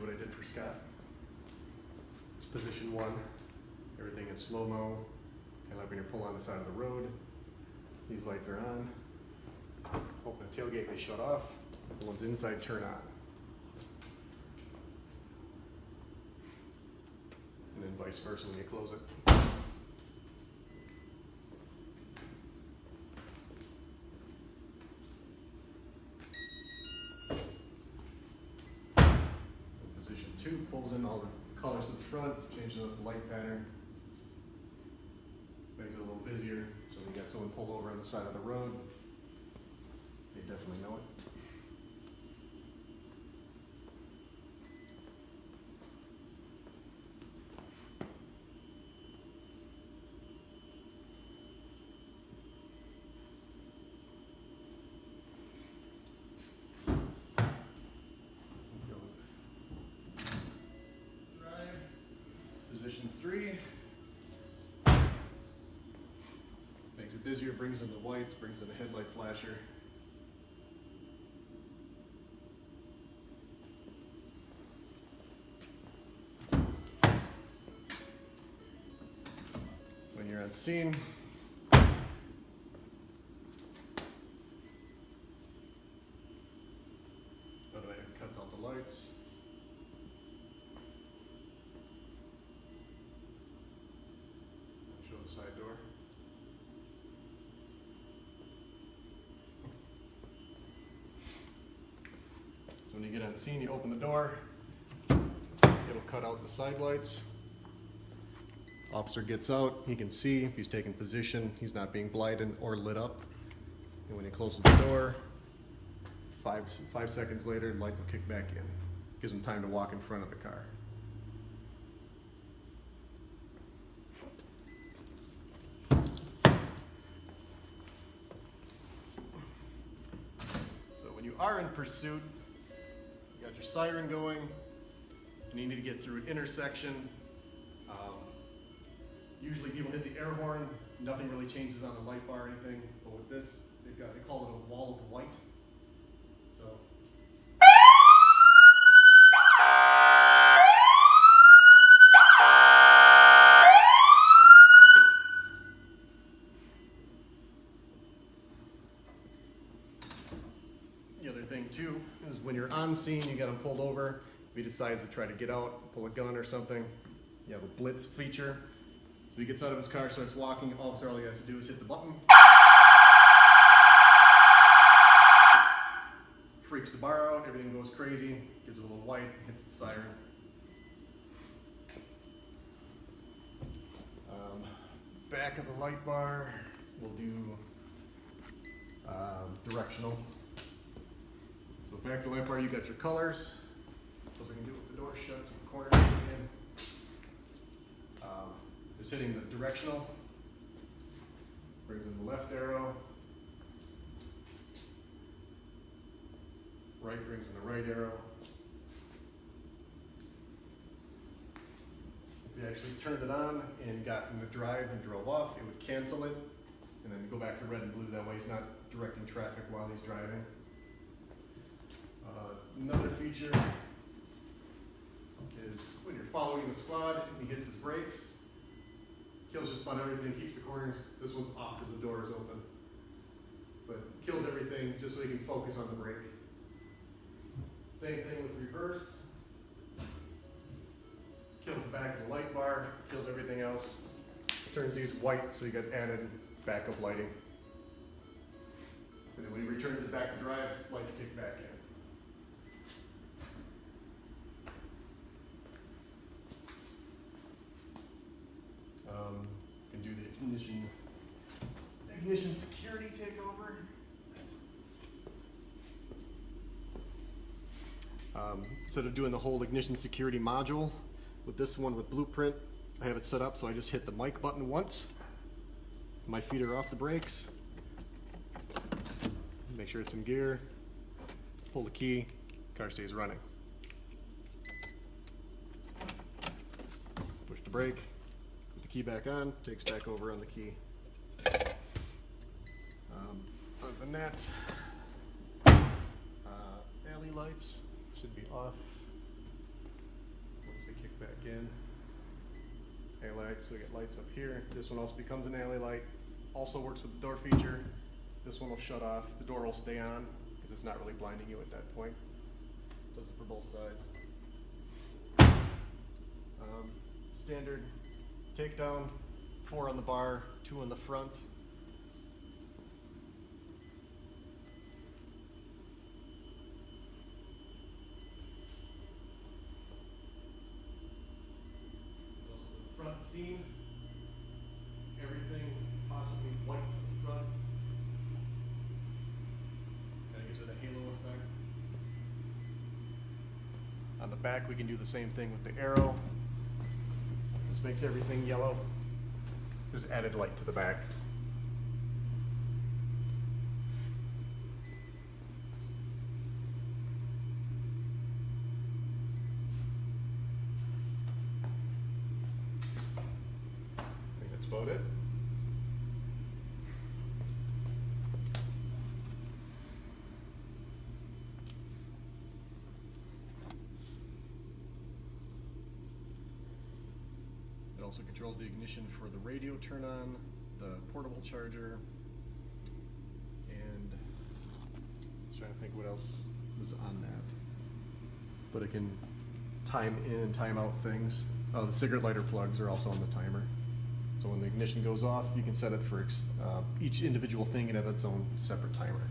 do what I did for Scott. It's position 1. Everything in slow-mo, kind of like when you're pulling on the side of the road. These lights are on. Open the tailgate, they shut off. The ones inside turn on. And then vice versa when you close it. Position 2 pulls in all the colors to the front, changes up the light pattern. Makes it a little busier, so when you got someone pulled over on the side of the road, they definitely know it. Position 3. Makes it busier, brings in the whites, brings in the headlight flasher. When you're on scene, automatically cuts out the lights. Show the side door. So when you get on scene, you open the door, it'll cut out the side lights. Officer gets out, he can see if he's taking position, he's not being blinded or lit up. And when he closes the door, five seconds later, the lights will kick back in. Gives him time to walk in front of the car. So when you are in pursuit, you got your siren going, you need to get through an intersection. Usually people hit the air horn, nothing really changes on the light bar or anything, but with this, they call it a wall of white. So. The other thing too is when you're on scene, you got him pulled over. If he decides to try to get out, pull a gun or something, you have a blitz feature. So he gets out of his car, starts walking, officer, all he has to do is hit the button. Freaks the bar out, everything goes crazy, gives it a little white, hits the siren. Back of the light bar, we'll do directional. So back of the light bar, you got your colors. So I can do it with the door shut, some corners in. Is hitting the directional, brings in the left arrow, right brings in the right arrow. If you actually turned it on and got in the drive and drove off, it would cancel it and then go back to red and blue. That way he's not directing traffic while he's driving. Another feature is when you're following the squad and he hits his brakes, kills just about everything, keeps the corners. This one's off because the door is open. But kills everything just so you can focus on the brake. Same thing with reverse. Kills the back of the light bar, kills everything else. Turns these white so you got added backup lighting. And then when he returns it back to drive, lights kick back in. Can do the ignition security takeover. Instead of doing the whole ignition security module, with this one with bluePRINT, I have it set up so I just hit the mic button once. My feet are off the brakes. Make sure it's in gear. Pull the key, car stays running. Push the brake. Key back on, takes back over on the key. Other than that, alley lights should be off. back in. Alley lights, so we get lights up here. This one also becomes an alley light. Also works with the door feature. This one will shut off. The door will stay on because it's not really blinding you at that point. Does it for both sides. Standard takedown, 4 on the bar, 2 on the front. Front seam, everything possibly white to the front. That gives it a halo effect. On the back, we can do the same thing with the arrow. This makes everything yellow. Just added light to the back. I think that's about it. It also controls the ignition for the radio turn on, the portable charger, and I'm trying to think what else was on that. But it can time in and time out things. Oh, the cigarette lighter plugs are also on the timer. So when the ignition goes off, you can set it for each individual thing and have its own separate timer.